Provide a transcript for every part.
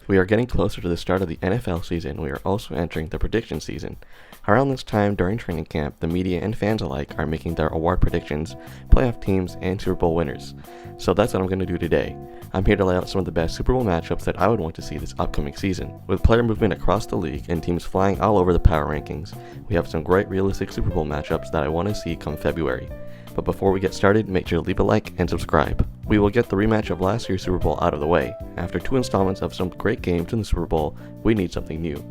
We are getting closer to the start of the NFL season. We are also entering the prediction season. Around this time during training camp, the media and fans alike are making their award predictions, playoff teams, and Super Bowl winners. So that's what I'm going to do today. I'm here to lay out some of the best Super Bowl matchups that I would want to see this upcoming season. With player movement across the league and teams flying all over the power rankings, we have some great realistic Super Bowl matchups that I want to see come February. But before we get started, make sure to leave a like and subscribe. We will get the rematch of last year's Super Bowl out of the way. After 2 installments of some great games in the Super Bowl, we need something new.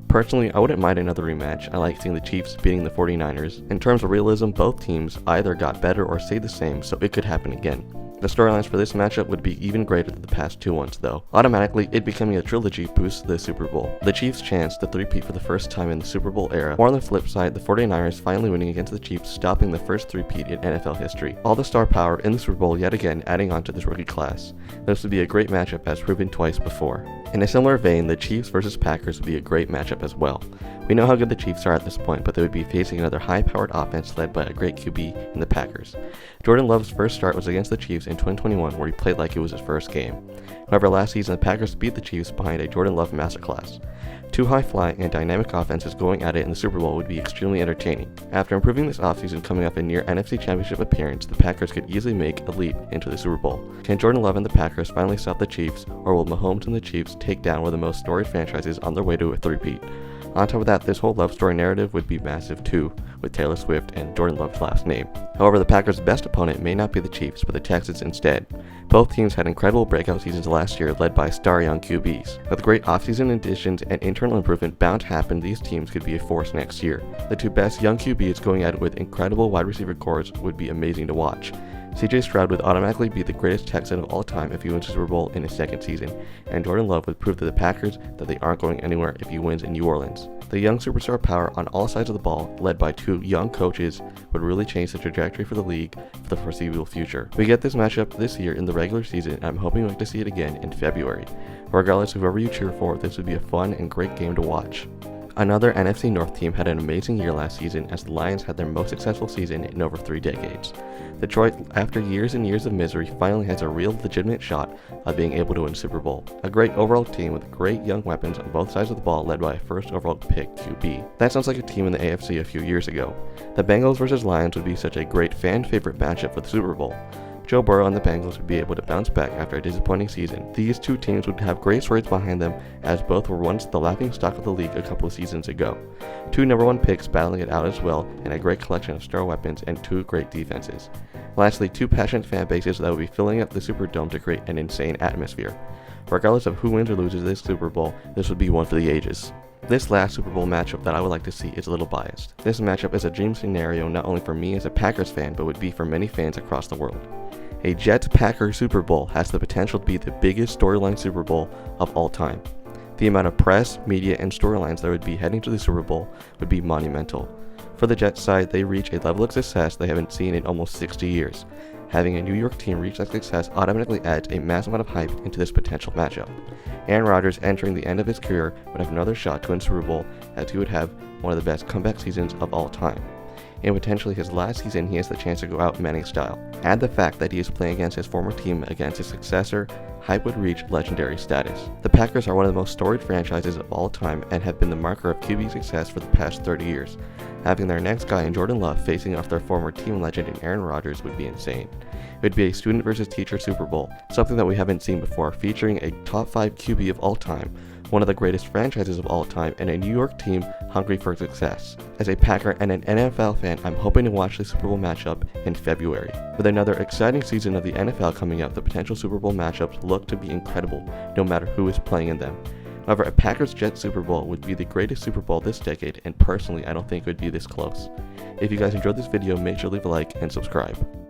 Personally, I wouldn't mind another rematch. I like seeing the Chiefs beating the 49ers. In terms of realism, both teams either got better or stayed the same, so it could happen again. The storylines for this matchup would be even greater than the past 2 ones though. Automatically, it becoming a trilogy boosts the Super Bowl. The Chiefs' chance to three-peat for the first time in the Super Bowl era, or on the flip side, the 49ers finally winning against the Chiefs, stopping the first three-peat in NFL history. All the star power in the Super Bowl yet again adding on to this rookie class. This would be a great matchup as proven twice before. In a similar vein, the Chiefs versus Packers would be a great matchup as well. We know how good the Chiefs are at this point, but they would be facing another high-powered offense led by a great QB in the Packers. Jordan Love's first start was against the Chiefs in 2021, where he played like it was his first game. However, last season the Packers beat the Chiefs behind a Jordan Love masterclass. 2 high-flying and dynamic offenses going at it in the Super Bowl would be extremely entertaining. After improving this offseason coming off a near NFC Championship appearance, the Packers could easily make a leap into the Super Bowl. Can Jordan Love and the Packers finally stop the Chiefs, or will Mahomes and the Chiefs take down one of the most storied franchises on their way to a three-peat? On top of that, this whole love story narrative would be massive too, with Taylor Swift and Jordan Love's last name. However, the Packers' best opponent may not be the Chiefs, but the Texans instead. Both teams had incredible breakout seasons last year led by star young QBs. With great offseason additions and internal improvement bound to happen, these teams could be a force next year. The 2 best young QBs going at it with incredible wide receiver cores would be amazing to watch. CJ Stroud would automatically be the greatest Texan of all time if he wins the Super Bowl in his second season, and Jordan Love would prove to the Packers that they aren't going anywhere if he wins in New Orleans. The young superstar power on all sides of the ball, led by 2 young coaches, would really change the trajectory for the league for the foreseeable future. We get this matchup this year in the regular season, and I'm hoping we get to see it again in February. Regardless of whoever you cheer for, this would be a fun and great game to watch. Another NFC North team had an amazing year last season as the Lions had their most successful season in over 3 decades. Detroit, after years and years of misery, finally has a real legitimate shot of being able to win Super Bowl. A great overall team with great young weapons on both sides of the ball led by a first overall pick QB. That sounds like a team in the AFC a few years ago. The Bengals versus Lions would be such a great fan favorite matchup for the Super Bowl. Joe Burrow and the Bengals would be able to bounce back after a disappointing season. These 2 teams would have great stories behind them, as both were once the laughingstock of the league a couple of seasons ago. 2 number 1 picks battling it out as well, and a great collection of star weapons and 2 great defenses. Lastly, 2 passionate fan bases that would be filling up the Superdome to create an insane atmosphere. Regardless of who wins or loses this Super Bowl, this would be one for the ages. This last Super Bowl matchup that I would like to see is a little biased. This matchup is a dream scenario not only for me as a Packers fan, but would be for many fans across the world. A Jets-Packers Super Bowl has the potential to be the biggest storyline Super Bowl of all time. The amount of press, media, and storylines that would be heading to the Super Bowl would be monumental. For the Jets side, they reach a level of success they haven't seen in almost 60 years. Having a New York team reach that success automatically adds a massive amount of hype into this potential matchup. Aaron Rodgers entering the end of his career would have another shot to win Super Bowl, as he would have one of the best comeback seasons of all time. In potentially his last season, he has the chance to go out Manning style. Add the fact that he is playing against his former team against his successor, hype would reach legendary status. The Packers are one of the most storied franchises of all time and have been the marker of QB success for the past 30 years. Having their next guy in Jordan Love facing off their former team legend in Aaron Rodgers would be insane. It would be a student versus teacher Super Bowl, something that we haven't seen before, featuring a top 5 QB of all time, one of the greatest franchises of all time, and a New York team hungry for success. As a Packer and an NFL fan, I'm hoping to watch the Super Bowl matchup in February. With another exciting season of the NFL coming up, the potential Super Bowl matchups look to be incredible, no matter who is playing in them. However, a Packers-Jets Super Bowl would be the greatest Super Bowl this decade, and personally, I don't think it would be this close. If you guys enjoyed this video, make sure to leave a like and subscribe.